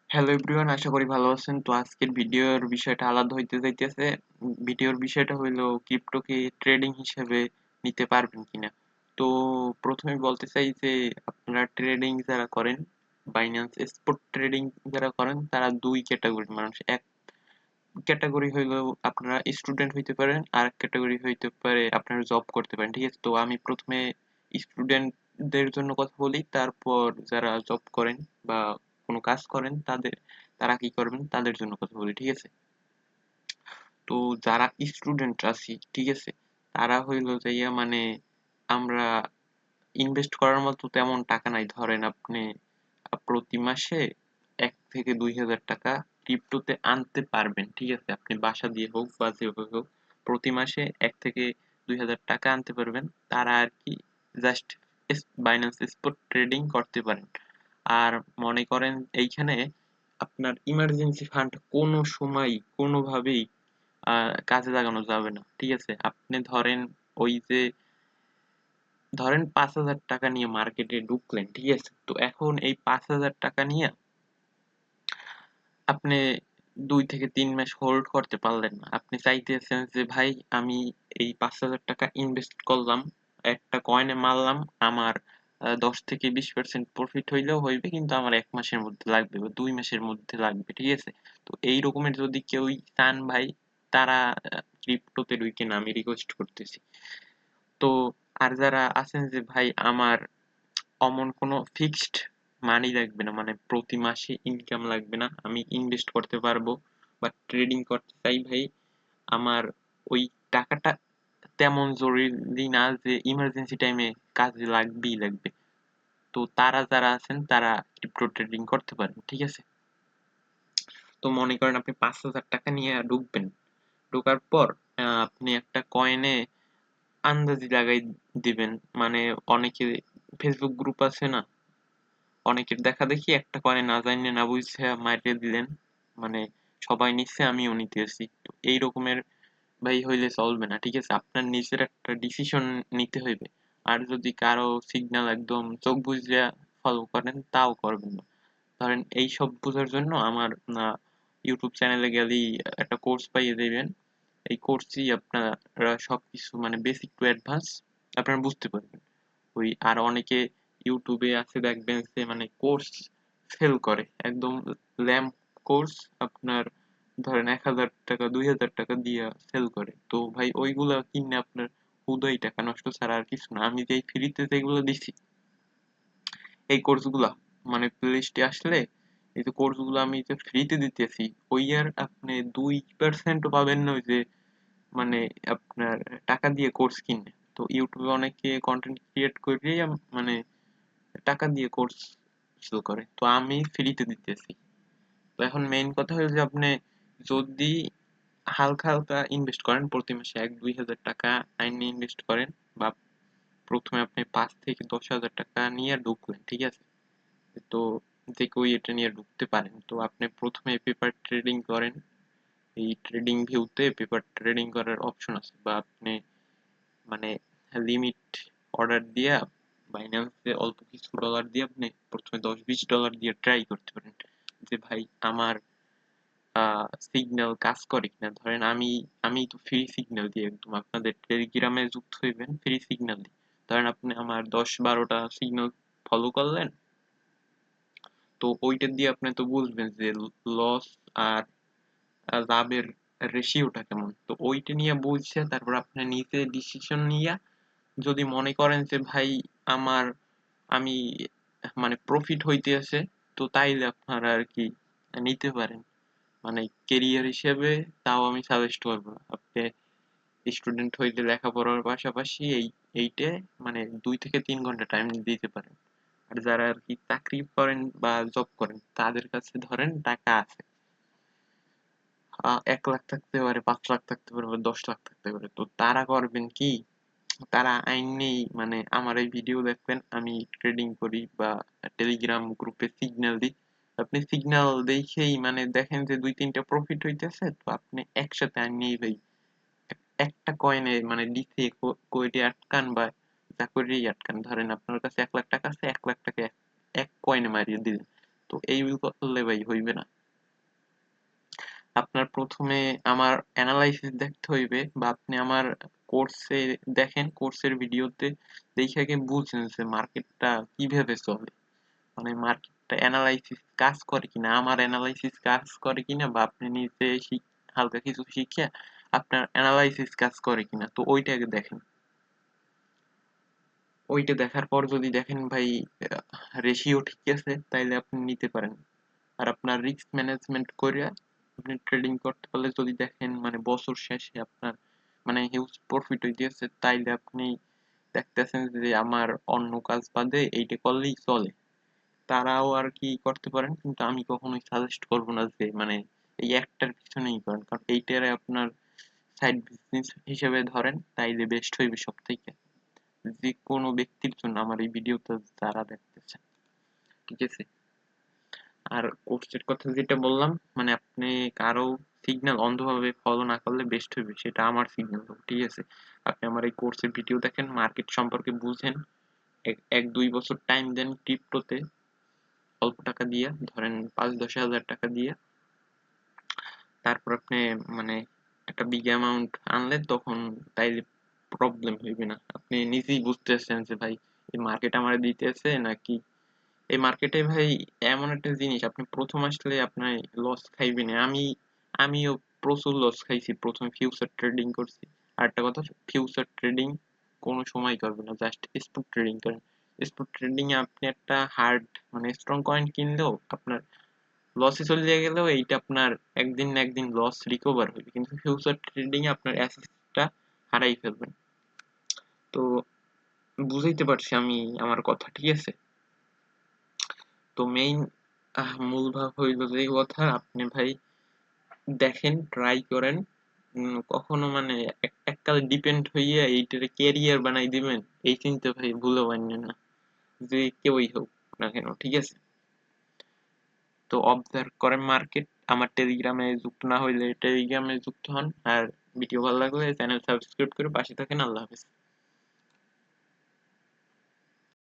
Hello everyone, আশা করি ভালো আছেন। তো আজকের ভিডিওর বিষয়টা আলাদা হইতে যাইতেছে। ভিডিওর বিষয়টা হইলো ক্রিপ্টোকে ট্রেডিং হিসেবে নিতে পারবেন কিনা। তো প্রথমে বলতে চাই যে আপনারা ট্রেডিং যারা করেন, বাইন্যান্স স্পট ট্রেডিং যারা করেন তারা দুই ক্যাটাগরির মানুষ। এক ক্যাটাগরি হইলো আপনারা স্টুডেন্ট হইতে পারেন, আর এক ক্যাটাগরি হইতে পারে আপনারা জব করতে পারেন। ঠিক আছে, তো আমি প্রথমে স্টুডেন্টদের জন্য কথা বলি, তারপর যারা জব করেন বা কোনো কাজ করেন তারা কি করবেন তাদের জন্য কথা বলি। ঠিক আছে, তো যারা স্টুডেন্ট আছি, ঠিক আছে, তারা হইলো যাইয়া মানে আমরা ইনভেস্ট করার মতো তেমন টাকা নাই। ধরেন আপনি প্রতি মাসে 1 থেকে 2 হাজার টাকা ক্রিপ্টোতে আনতে পারবেন। ঠিক আছে, আপনি বাসা দিয়ে হোক বা যেভাবে হোক প্রতি মাসে 1 থেকে 2 হাজার টাকা আনতে পারবেন। তারা আর কি জাস্ট বাইন্যান্স স্পট ট্রেডিং করতে পারেন। আর মনে করেন এইখানে আপনার ইমার্জেন্সি ফান্ড কোনো সময় কোনোভাবেই কাজে লাগানো যাবে না। ঠিক আছে, আপনি ধরেন ওই যে ধরেন 5,000 টাকা নিয়ে মার্কেটে ঢুকলেন। ঠিক আছে, তো এখন এই 5,000 টাকা নিয়ে আপনি 2 থেকে 3 মাস হোল্ড করতে পারলেন না। আপনি চাইতেছেন যে ভাই আমি এই 5,000 টাকা ইনভেস্ট করলাম, একটা কয়েনে মারলাম, আমার 10 থেকে 20% প্রফিট হইলেও হইবে, কিন্তু আমার 1 মাসের মধ্যে লাগবে বা 2 মাসের মধ্যে লাগবে। ঠিক আছে, তো এই রকমের যদি কেউই চান ভাই, তারা ক্রিপ্টোতে ঢুকেন, আমি রিকোয়েস্ট করতেছি। তো আর যারা আছেন যে ভাই আমার অমন কোনো ফিক্সড মানি লাগবে না, মানে প্রতি মাসে ইনকাম লাগবে না, আমি ইনভেস্ট করতে পারবো বা ট্রেডিং করতে চাই ভাই, আমার ওই টাকাটা তেমন জরুরি না যে ইমার্জেন্সি টাইমে কাজে লাগবেই লাগবে, তো তারা যারা আছেন তারা ক্রিপ্টো ট্রেডিং করতে পারেন। ঠিক আছে, তো মনে করেন আপনি 5,000 টাকা নিয়ে ঢুকবেন। ঢোকার পর আপনি একটা কয়েনে আন্দাজি লাগাই দিবেন, মানে অনেকে ফেসবুক গ্রুপ আছে না, অনেকের দেখা দেখি একটা কয়েনে না জাইনে না বুঝছে মাইরে দিলেন, মানে সবাই নিচ্ছে আমিও নিতেছি। তো এই রকমের ভাই হইলে চলবে না। ঠিক আছে, আপনার নিজের একটা ডিসিশন নিতে হইবে। আর যদি কারো সিগন্যাল একদম চোখ বুজে ফলো করেন তাও করবেন না। ধরেন এই সব বোঝার জন্য আমার ইউটিউব চ্যানেলে গেলেই একটা কোর্স পাইয়ে দেবেন। এই কোর্সই আপনারা সবকিছু মানে বেসিক টু অ্যাডভান্স আপনারা বুঝতে পারবেন। ওই আর অনেকে ইউটিউবে আছে দেখবেন যে মানে কোর্স সেল করে একদম ল্যাম্প কোর্স, আপনার ধরেন 1,000 টাকা 2,000 টাকা দিয়ে সেল করে। তো ভাই ওইগুলা কিনে আপনার হুদাই টাকা নষ্ট ছাড়া আর কিছু না। আমি যেই ফ্রিতে যেগুলো দিছি এই কোর্স গুলা, মানে প্লে লিস্টে আসলে এই যে কোর্স গুলো আমি যে ফ্রিতে দিতেছি, ওই আর আপনি 2% পাবেন না ওই যে মানে আপনার টাকা দিয়ে কোর্স কিনে। তো ইউটিউবে অনেকে কন্টেন্ট ক্রিয়েট করে মানে টাকা দিয়ে কোর্স সেল করে, তো আমি ফ্রিতে দিতেছি। তো এখন মেইন কথা হলো যে আপনি যদি হালকা হালকা ইনভেস্ট করেন, প্রতি মাসে 1-2 হাজার টাকা আইনে ইনভেস্ট করেন, বা প্রথমে আপনি 5 থেকে 10 হাজার টাকা নিয়ে ঢুকলেন। ঠিক আছে, তো যে কেউ এটা নিয়ে ঢুকতে পারেন। তো আপনি প্রথমে পেপার ট্রেডিং করেন। এই ট্রেডিং ভিউতে পেপার ট্রেডিং করার অপশন আছে, বা আপনি মানে লিমিট অর্ডার দিয়া বাইন্যান্সে অল্প কিছু ডলার দিয়ে আপনি প্রথমে 10-20 ডলার দিয়ে ট্রাই করতে পারেন যে ভাই আমার সিগন্যাল কাজ করে কিনা। ধরেন আমি আমি তো ফ্রি সিগন্যাল দিই, একদম আপনাদের টেলিগ্রামে যুক্ত হইবেন, ফ্রি সিগন্যাল দিই। ধরেন আপনি আমার 10-12টা সিগন্যাল ফলো করলেন, তো ওইটা দিয়ে আপনি তো বুঝবেন যে লস আর লাভের রেশিওটা কেমন। তো ওইটা নিয়ে বুঝছে তারপর আপনি নিজে ডিসিশন নিয়ে যদি মনে করেন যে ভাই আমার আমি মানে প্রফিট হইতেছে, তো তাইলে আপনারা আর কি নিতে পারেন। মানে কেরিয়ার হিসেবে তাও আমি সাজেস্ট করবো না। আপনি স্টুডেন্ট হইতে লেখাপড়ার পাশাপাশি এইটে মানে 2 থেকে 3 ঘন্টা টাইম দিতে পারেন। আর যারা আর কি চাকরি করেন বা জব করেন তাদের কাছে ধরেন টাকা আছে, 1 লাখ থাকতে পারে, 5 লাখ থাকতে পারে বা 10 লাখ থাকতে পারে। তো তারা করবেন কি, তারা আইনেই মানে আমার এই ভিডিও দেখবেন, আমি ট্রেডিং করি বা টেলিগ্রাম গ্রুপে সিগন্যাল দিই। আপনি সিগন্যাল দেখেই মানে দেখেন যে 2-3টা প্রফিট হইতেছে, তো আপনি একসাথে আইনেই ভাই একটা কয়েনে মানে ডিসে কোয়েটে আটকান বা যা করেই আটকান। ধরেন আপনার কাছে 1 লাখ টাকা আছে, 1 লাখ টাকা এক কয়েনে মারিয়ে দিলেন। তো এইগুলো করলে ভাই হইবে না। আপনার প্রথমে আমার অ্যানালাইসিস দেখতে হইবে, বা আপনি আমার কোর্সে দেখেন, কোর্সের ভিডিওতে দেখে আগে বুঝেন যে মার্কেটটা কিভাবে চলে, মানে মার্কেটটা অ্যানালাইসিস কাজ করে কিনা, আমার অ্যানালাইসিস কাজ করে কিনা, বা আপনি নিজে হালকা কিছু শিখে আপনার অ্যানালাইসিস কাজ করে কিনা, তো ওইটা আগে দেখেন। ওইটা দেখার পর যদি দেখেন ভাই রেশিও ঠিক আছে, তাইলে আপনি নিতে পারেন। আর আপনার রিস্ক ম্যানেজমেন্ট করে আপনি ট্রেডিং করতে পারলে যদি দেখেন মানে বছর শেষে আপনার মানে হিউজ প্রফিট হইতেছে, তাইলে আপনি দেখতেছেন যে আমার অন্য কাজ বাদে এইটা করলেই চলে, তারাও আর কি করতে পারেন। কিন্তু আমি কখনোই সাজেস্ট করবো না যে মানে এই একটার পিছনেই করেন, কারণ এইটারে আপনার সাইড বিজনেস হিসেবে ধরেন, তাইলে বেস্ট হইবে সব থেকে, যে কোনো ব্যক্তির জন্য আমার এই ভিডিওটা যারা দেখতেছে, ঠিক আছে। আর কোর্সের কথা যেটা বললাম, মানে আপনি কারো সিগন্যাল অন্ধভাবে ফলো না করলে বেস্ট হইবে, সেটা আমার সিগন্যাল, ঠিক আছে। আপনি আমার এই কোর্সের ভিডিও দেখেন, মার্কেট সম্পর্কে বুঝেন, এক দুই বছর টাইম দেন ক্রিপ্টোতে, অল্প টাকা দিয়ে, ধরেন 5-10 হাজার টাকা দিয়ে, তারপর আপনি মানে একটা বিগ অ্যামাউন্ট আনলেন, তখন তাইলে প্রবলেম হইবে না। আপনি নিজেই বুঝতেছেন যে ভাই এই মার্কেট আমার দিতেছে নাকি। এই মার্কেটে ভাই এমন একটা জিনিস, আপনি প্রথম আসলে আপনার লস খাইবেন। আমিও প্রচুর লস খাইছি প্রথমে, ফিউচার ট্রেডিং করছি। আর একটা কথা, ফিউচার ট্রেডিং কোনো সময় করবেন না, জাস্ট স্পট ট্রেডিং করেন। স্পট ট্রেডিং এ আপনি একটা হার্ড মানে স্ট্রং কয়েন কিনলেও আপনার লসে চলে গেলেও এইটা আপনার একদিন না একদিন লস রিকভার হবে, কিন্তু ফিউচার ট্রেডিং এ আপনার অ্যাসেটটা হারাই ফেলবেন। তো বুঝাইতে পারছি আমি আমার কথা, ঠিক আছে। তো মেইন মূল ভাব হইল যে এই কথা, আপনি ভাই দেখেন, ট্রাই করেন। কখনো মানে এককালে ডিপেন্ড হইয়া এইটারে ক্যারিয়ার বানাই দিবেন, এই চিন্তা ভাই ভুলেও আনবেন না, যে কেউই হোক না কেন, ঠিক আছে। তো অবজার্ভ করেন মার্কেট। আমার টেলিগ্রামে যুক্ত না হইলে টেলিগ্রামে যুক্ত হন, আর ভিডিও ভালো লাগলে চ্যানেল সাবস্ক্রাইব করে পাশে থাকেন। আল্লাহ হাফেজ।